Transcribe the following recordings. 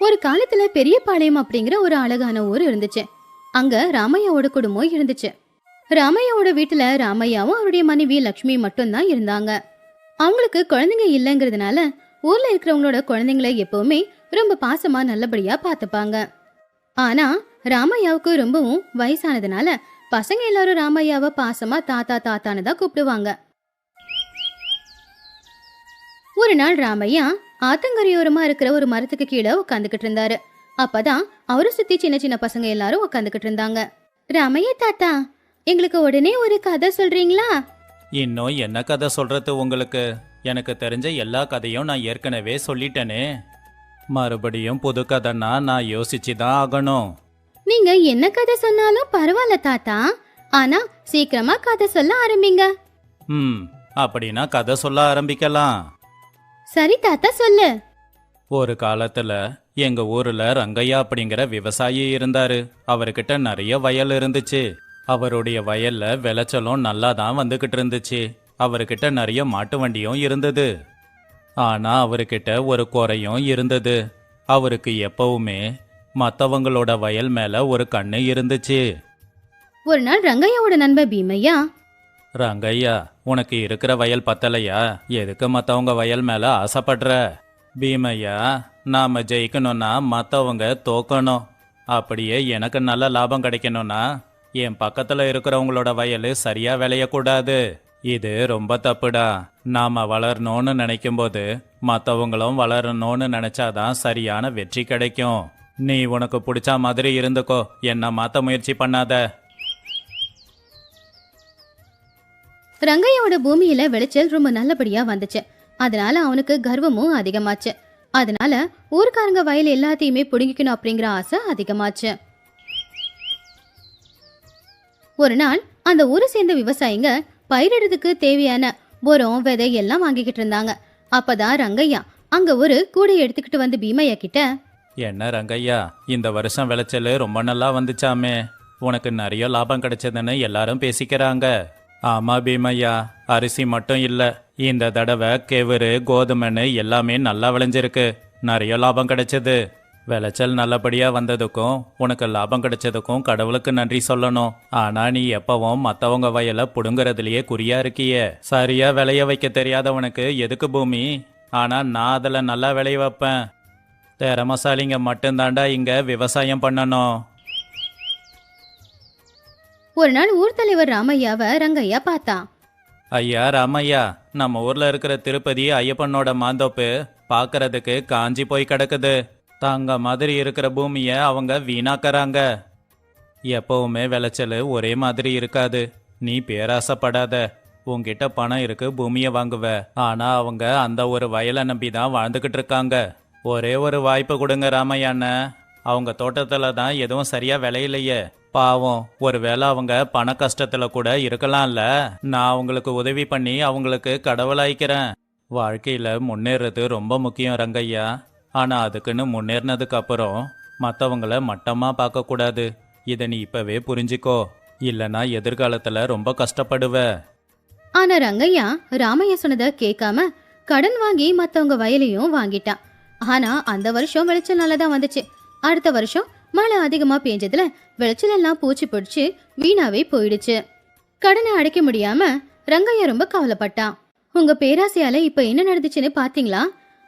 ஒரு காலத்துல பெரியபாளையம் அப்படிங்கிற ஒரு அழகான ஊர் இருந்துச்சு. அங்க ராமையாவோட குடும்பம் இருந்துச்சு. ராமையாவோட வீட்டுல ராமையாவும் அவருடைய மனைவி லட்சுமி மட்டும்தான் இருந்தாங்க. அவங்களுக்கு குழந்தைங்க இல்லைங்கிறதுனால ஊர்ல இருக்கிறவங்களோட குழந்தைங்களை எப்பவுமே ரொம்ப பாசமா நல்லபடியா பாத்துப்பாங்க. ஆனா ராமையாவுக்கு ரொம்பவும் வயசானதுனால பசங்க எல்லாரும் ராமையாவை பாசமா தாத்தா தாத்தான்னு தான் கூப்பிடுவாங்க. ஒரு நாள் ராமையா ஆத்தங்கரையோரமா இருக்கிற ஒரு மரத்துக்கு கீழே உட்காந்துக்கிட்டு இருந்தாரு. அப்பதான் அவரை சுத்தி சின்ன சின்ன பசங்க எல்லாரும் உட்காந்துக்கிட்டு இருந்தாங்க. ராமையா தாத்தா, எங்களுக்கு உடனே ஒரு கதை சொல்றீங்களா? இன்னும் என்ன கதை சொல்றது உங்களுக்கு? எனக்கு தெரிஞ்ச எல்லா கதையும் நான் ஏற்கனவே சொல்லிட்டேனே. மறுபடியும் புது கதைன்னா நான் யோசிச்சு தான் ஆகணும். நீங்க என்ன கதை சொன்னாலும் பரவாயில்ல தாத்தா, ஆனா சீக்கிரமா கதை சொல்ல ஆரம்பிங்க. அப்படின்னா கதை சொல்ல ஆரம்பிக்கலாம். சரி தாத்தா, சொல்லு. ஒரு காலத்துல எங்க ஊர்ல ரங்கையா அப்படிங்கிற விவசாயி இருந்தாரு. அவர்கிட்ட நிறைய வயல் இருந்துச்சு. அவருடைய வயல்ல விளைச்சலும் நல்லா தான் வந்துகிட்டு இருந்துச்சு. அவர்கிட்ட நிறைய மாட்டு வண்டியும் இருந்தது. ஆனா அவர்கிட்ட ஒரு குறையும் இருந்தது. அவருக்கு எப்பவுமே மற்றவங்களோட வயல் மேல ஒரு கண்ணு இருந்துச்சு. ஒரு நாள் ரங்கையாவோட நண்பர் பீமையா, ரங்கையா, உனக்கு இருக்கிற வயல் பத்தலையா? எதுக்கு மற்றவங்க வயல் மேல ஆசைப்படுற? பீமையா, நாம ஜெயிக்கணும்னா மற்றவங்க தோக்கணும். அப்படியே எனக்கு நல்ல லாபம் கிடைக்கணும்னா என் பக்கத்துல இருக்கிறவங்களோட வயல் சரியா விளையக்கூடாது. இது ரொம்ப தப்புடா. நாம வளரணும்னு நினைக்கும் போது மற்றவங்களும் வளரணும்னு நினைச்சாதான் சரியான வெற்றி கிடைக்கும். நீ உனக்கு பிடிச்ச மாதிரி இருந்துக்கோ, என்ன மாத்த முயற்சி பண்ணாத. ரங்கையோட பூமியில விளைச்சல் ரொம்ப நல்லபடியா வந்துச்சு. அதனால அவனுக்கு கர்வமும் அதிகமாச்சு. அதனால ஊர்க்காரங்க வயல் எல்லாத்தையுமே புடுங்கிக்கணும் அப்படிங்கிற ஆசை அதிகமாச்சு. ஒரு நாள் அந்த ஊரை சேர்ந்த விவசாயிங்க பயிரிடுறதுக்கு தேவையான உரம் விதை எல்லாம் வாங்கிக்கிட்டு இருந்தாங்க. அப்பதான் ரங்கையா அங்க ஒரு கூடை எடுத்துக்கிட்டு வந்து பீமையா கிட்ட, என்ன ரங்கையா, இந்த வருஷம் விளைச்சல் ரொம்ப நல்லா வந்துச்சாமே, உனக்கு நிறைய லாபம் கிடைச்சதுன்னு எல்லாரும் பேசிக்கிறாங்க. ஆமா பீமையா, அரிசி மட்டும் இல்ல, இந்த தடவை கெவுரு கோதுமைன்னு எல்லாமே நல்லா விளைஞ்சிருக்கு. நிறைய லாபம் கிடைச்சது. விளைச்சல் நல்லபடியா வந்ததுக்கும் உனக்கு லாபம் கிடைச்சதுக்கும் கடவுளுக்கு நன்றி சொல்லணும். ஆனா நீ எப்பவும் மத்தவங்க வயலை புடுங்கறதுலயே குறியா இருக்கியே. சரியா விளைய வைக்க தெரியாதவனுக்கு எதுக்கு பூமி? ஆனா நான் அதுல நல்லா விளைய வைப்பேன். திறமசாலிங்க மட்டும்தாண்டா இங்க விவசாயம் பண்ணணும். ஒரு நாள் ஊர் தலைவர் ராமையாவை ரங்கையா பார்த்தா. ஐயா ராமையா, நம்ம ஊர்ல இருக்கிற திருப்பதி ஐயப்பனோட மாந்தோப்பு பாக்குறதுக்கு காஞ்சி போய் கிடக்குது. தாங்க மாதிரி இருக்கிற பூமிய அவங்க வீணாக்கறாங்க. எப்பவுமே விளைச்சல் ஒரே மாதிரி இருக்காது. நீ பேராசைப்படாத. உன்கிட்ட பணம் இருக்கு, பூமியை வாங்குவ. ஆனா அவங்க அந்த ஒரு வயலை நம்பி தான் வாழ்ந்துகிட்டு இருக்காங்க. ஒரே ஒரு வாய்ப்பு கொடுங்க ராமையான. அவங்க தோட்டத்துல தான் எதுவும் சரியா விளையிலையே. பாவம், ஒருவேளை அவங்க பண கஷ்டத்துல கூட இருக்கலாம்ல. நான் அவங்களுக்கு உதவி பண்ணி அவங்களுக்கு கடவுளாய்க்கிறேன். வாழ்க்கையில முன்னேறது ரொம்ப முக்கியம் ரங்கையா. ஆனா அதுக்குன்னு முன்னேறினதுக்கு அப்புறம் மற்றவங்கள மட்டமா பார்க்க கூடாது. இதை நீ இப்பவே புரிஞ்சுக்கோ, இல்லனா எதிர்காலத்துல ரொம்ப கஷ்டப்படுவ. ஆனா ரங்கையா ராமையா சொன்னதை கேட்காம கடன் வாங்கி மத்தவங்க வயலையும் வாங்கிட்டான். ஆனா அந்த வருஷம் விளைச்சல் நல்லதான் வந்துச்சு. அடுத்த வருஷம் மழை அதிகமா பெஞ்சதுல விளைச்சல் எல்லாம் பூச்சி பிடிச்சு வீணாவே போயிடுச்சு. கடனை அடைக்க முடியாம ரங்கையா ரொம்ப கவலைப்பட்டான். உங்க பேராசையால இப்ப என்ன நடந்துச்சுன்னு பாத்தீங்களா?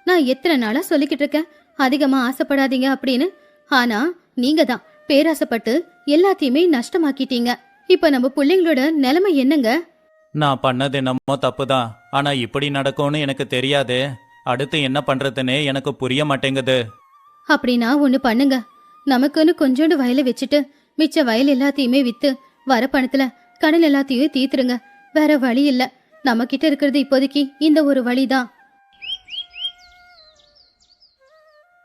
நான் எத்தனை நாளா சொல்லிக்கிட்டு இருக்கேன் அதிகமா ஆசைப்படாதீங்க அப்படின்னு. ஆனா நீங்க தான் பேராசைப்பட்டு எல்லாத்தையுமே நஷ்டமாக்கிட்டீங்க. இப்ப நம்ம பிள்ளைங்களோட நிலைமை என்னங்க? நான் பண்ணது என்னமோ தப்புதான். ஆனா இப்படி நடக்கும்னு எனக்கு தெரியாதே. அடுத்து என்ன பண்றதுன்னு எனக்கு புரிய மாட்டேங்குது. அப்படின்னா ஒண்ணு பண்ணுங்க. நமக்குன்னு கொஞ்சோண்டு வயலை வச்சுட்டு மிச்ச வயல் எல்லாத்தையுமே வித்து வர பணத்துல கடன் எல்லாத்தையும் தீத்துருங்க. வேற வழி இல்ல. நம்ம கிட்ட இருக்கிறது இப்போதைக்கு இந்த ஒரு வழிதான்.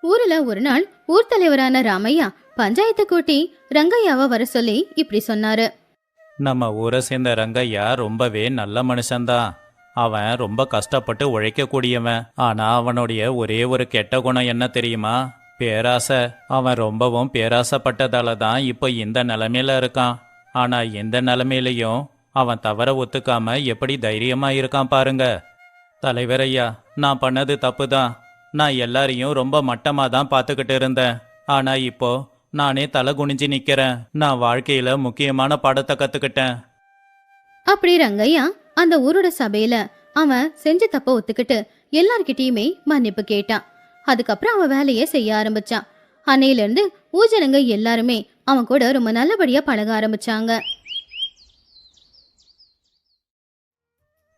ஊர்ல ஒரு நாள் ஊர் தலைவரான ராமையா பஞ்சாயத்தை கூட்டி ரங்கையாவை வர சொல்லி இப்படி சொன்னாரு. நம்ம ஊரை சேர்ந்த ரங்கையா ரொம்பவே நல்ல மனுஷன்தான். அவன் ரொம்ப கஷ்டப்பட்டு உழைக்க கூடியவன். ஆனா அவனுடைய ஒரே ஒரு கெட்ட குணம் என்ன தெரியுமா? பேராசை. அவன் ரொம்பவும் பேராசைப்பட்டதால தான் இப்போ இந்த நிலைமையில இருக்கான். ஆனா எந்த நிலைமையிலையும் அவன் தவற ஒத்துக்காம எப்படி தைரியமா இருக்கான் பாருங்க. தலைவரையா, நான் பண்ணது தப்பு தான். நான் எல்லாரையும் ரொம்ப மட்டமா தான் பார்த்துக்கிட்டு இருந்தேன். ஆனா இப்போ நானே தலை குனிஞ்சு நிக்கிறேன். நான் வாழ்க்கையில முக்கியமான பாடத்தை கத்துக்கிட்டேன். அப்படி ரங்கையா அந்த ஊரோட சபையில அவன் செஞ்ச தப்ப ஒத்துக்கிட்டு எல்லார்கிட்டயுமே மன்னிப்பு கேட்டான். அதுக்கப்புறம் அவன் வேலையை செய்ய ஆரம்பிச்சான். அன்னையில இருந்து ஊஜனங்க எல்லாருமே அவன் கூட ரொம்ப நல்லபடியா பழக ஆரம்பிச்சாங்க.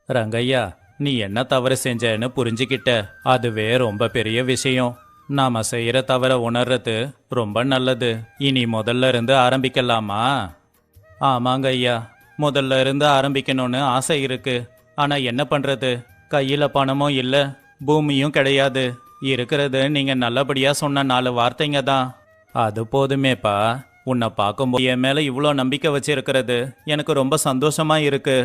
ரங்கையா, நீ என்ன தவறு செஞ்சேன்னு புரிஞ்சுக்கிட்ட. அதுவே ரொம்ப பெரிய விஷயம். நாம செய்யற தவற உணர்றது ரொம்ப நல்லது. இனி முதல்ல இருந்து ஆரம்பிக்கலாமா? ஆமாங்க ஐயா, முதல்ல இருந்து ஆரம்பிக்கணும்னு ஆசை இருக்கு. ஆனா என்ன பண்றது? கையில பணமும் இல்ல, பூமியும் கிடையாது. இருக்கிறது நீங்க நல்லபடியா சொன்ன 4 வார்த்தைங்க தான். அது போதுமேப்பா. உன்னை பார்க்கும்போது என் மேல இவ்வளோ நம்பிக்கை வச்சிருக்கிறது எனக்கு ரொம்ப சந்தோஷமா இருக்கு.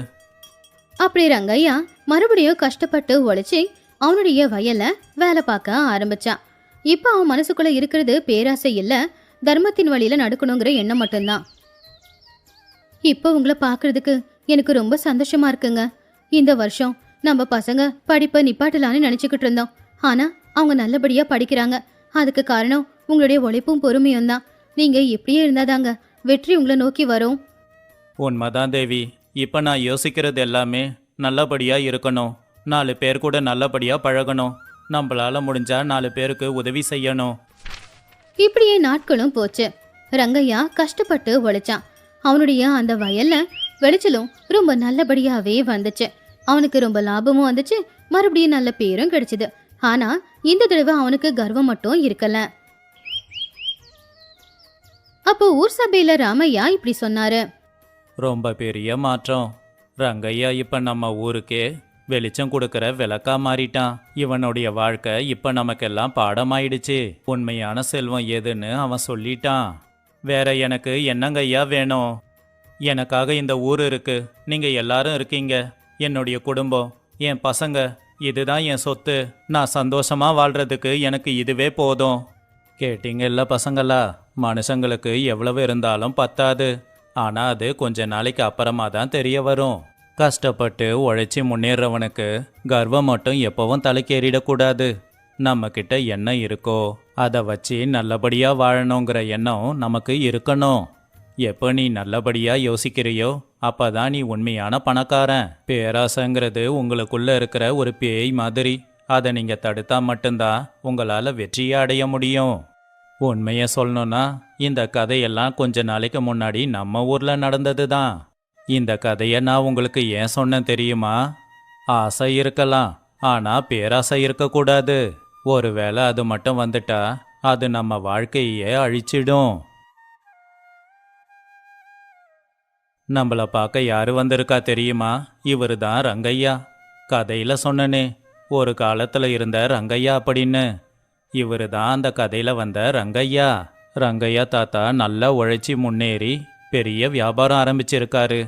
அப்படி ரங்கையா மறுபடியும் கஷ்டப்பட்டு உழைச்சி அவனுடைய வயல்ல வேலை பார்க்க ஆரம்பிச்சான். இப்ப அவன் மனசுக்குள்ள இருக்கிறது பேராசை இல்ல, தர்மத்தின் வழியில நடக்கணுங்கிற எண்ணம் மட்டும்தான். இப்ப உங்களை பாக்குறதுக்கு எனக்கு ரொம்ப சந்தோஷமா இருக்குங்க. இந்த வருஷம் நம்ம பசங்க படிப்பை நிப்பாட்டலான்னு நினைச்சுக்கிட்டு இருந்தோம். ஆனா அவங்க நல்லபடியா படிக்கிறாங்க. அதுக்கு காரணம் உங்களுடைய உழைப்பும் பொறுமையும் தான். நீங்க இப்படியே இருந்தாதாங்க வெற்றி உங்களை நோக்கி வரும். உண்மைதான் தேவி. இப்ப நான் யோசிக்கிறது எல்லாமே நல்லபடியா இருக்கணும். 4 பேர் கூட நல்லபடியா பழகணும். நம்மளால முடிஞ்சா 4 பேருக்கு உதவி செய்யணும். இப்படியே நாட்களும் போச்சு. ரங்கையா கஷ்டப்பட்டு உழைச்சான். அவனுடைய அந்த வயல்ல விளைச்சலும் ரொம்ப நல்லபடியாவே வந்துச்சு. அவனுக்கு ரொம்ப லாபமும் வந்துச்சு, மறுபடியும் நல்ல பேரும் கிடைச்சது. ஆனா இந்த தடவை அவனுக்கு கர்வம் மட்டும் இருக்கல. அப்போ ஊர் சபையில ராமையா இப்படி சொன்னாரு. ரொம்ப பெரிய மாற்றம். ரங்கையா இப்ப நம்ம ஊருக்கே வெளிச்சம் கொடுக்கற விளக்கா மாறிட்டான். இவனுடைய வாழ்க்கை இப்ப நமக்கெல்லாம் பாடமாயிடுச்சு. உண்மையான செல்வம் எதுன்னு அவன் சொல்லிட்டான். வேற எனக்கு என்னங்கய்யா வேணும்? எனக்காக இந்த ஊர் இருக்கு, நீங்க எல்லாரும் இருக்கீங்க. என்னுடைய குடும்பம், என் பசங்க, இதுதான் என் சொத்து. நான் சந்தோஷமா வாழ்றதுக்கு எனக்கு இதுவே போதும். கேட்டீங்கல்ல பசங்களா, மனுஷங்களுக்கு எவ்வளவு இருந்தாலும் பத்தாது. ஆனா அது கொஞ்ச நாளைக்கு அப்புறமா தான் தெரிய வரும். கஷ்டப்பட்டு உழைச்சி முன்னேறவனுக்கு கர்வம் மட்டும் எப்பவும் தலைக்கேறிடக்கூடாது. நம்ம கிட்ட என்ன இருக்கோ அதை வச்சு நல்லபடியா வாழணுங்கிற எண்ணம் நமக்கு இருக்கணும். எப்போ நீ நல்லபடியா யோசிக்கிறியோ அப்பதான் நீ உண்மையான பணக்காரன். பேராசைங்கிறது உங்களுக்குள்ள இருக்கிற ஒரு பேய் மாதிரி. அதை நீங்க தடுத்தா மட்டும்தான் உங்களால வெற்றியை அடைய முடியும். உண்மைய சொல்லணும்னா இந்த கதையெல்லாம் கொஞ்ச நாளைக்கு முன்னாடி நம்ம ஊர்ல நடந்தது தான். இந்த கதையை நான் உங்களுக்கு ஏன் சொன்னேன் தெரியுமா? ஆசை இருக்கலாம், ஆனா பேராசை இருக்கக்கூடாது. ஒருவேளை அது மட்டும் வந்துட்டா அது நம்ம வாழ்க்கையே அழிச்சிடும். நம்மள பார்க்க யாரு வந்திருக்கா தெரியுமா? இவரு தான் ரங்கையா. கதையில சொன்னனே, ஒரு காலத்துல இருந்த ரங்கையா அப்படின்னு. இவரு தான் அந்த கதையில வந்த ரங்கையா. ரங்கையா தாத்தா நல்லா உழைச்சி முன்னேறி பெரிய வியாபாரம் ஆரம்பிச்சிருக்காரு.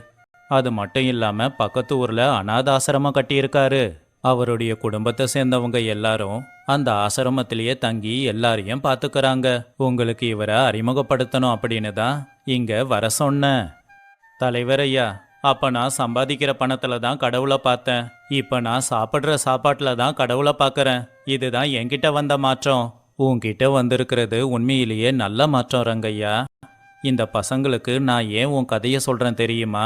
அது மட்டும் இல்லாம பக்கத்து ஊர்ல அனாத ஆசிரமம் கட்டியிருக்காரு. அவருடைய குடும்பத்தை சேர்ந்தவங்க எல்லாரும் அந்த ஆசிரமத்திலேயே தங்கி எல்லாரையும் பாத்துக்கிறாங்க. உங்களுக்கு இவரை அறிமுகப்படுத்தணும் அப்படின்னு தான் இங்க வர சொன்னேன். தலைவர் ஐயா, அப்ப நான் சம்பாதிக்கிற பணத்துல தான் கடவுளை பார்த்தேன். இப்ப நான் சாப்பிட்ற சாப்பாட்டுல தான் கடவுளை பார்க்கறேன். இதுதான் என்கிட்ட வந்த மாற்றம். உன்கிட்ட வந்திருக்கிறது உண்மையிலேயே நல்ல மாற்றம் ரங்கையா. இந்த பசங்களுக்கு நான் ஏன் உன் கதையை சொல்றேன் தெரியுமா?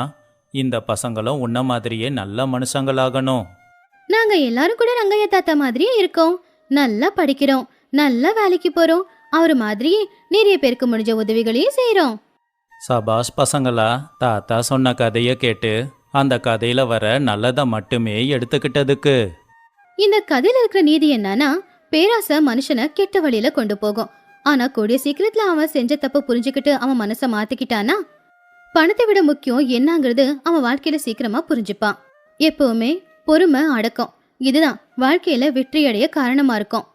இந்த பசங்களும் உன்ன மாதிரியே நல்ல மனுஷங்களாகணும். நாங்க எல்லாரும் கூட ரங்கையா தாத்தா மாதிரியே இருக்கோம். நல்லா படிக்கிறோம், நல்லா வேலைக்கு போறோம். அவரு மாதிரியே நிறைய பேருக்கு முடிஞ்ச உதவிகளையும் செய்யறோம். சபாஷ் பசங்களா, தாத்தா சொன்ன கதையை கேட்டு அந்த கதையில வர நல்லதை மட்டுமே எடுத்துக்கிட்டதுக்கு. இந்த கதையில இருக்கிற நீதி என்னன்னா, பேராசை மனுஷனை கெட்ட வழியில கொண்டு போகும். ஆனா கூடிய சீக்கிரத்துல அவன் செஞ்ச தப்ப புரிஞ்சுக்கிட்டு அவன் மனசை மாத்திக்கிட்டானா பணத்தை விட முக்கியம் என்னங்கிறது அவன் வாழ்க்கையில சீக்கிரமா புரிஞ்சுப்பான். எப்பவுமே பொறுமை, அடக்கம், இதுதான் வாழ்க்கையில வெற்றி அடைய காரணமா இருக்கும்.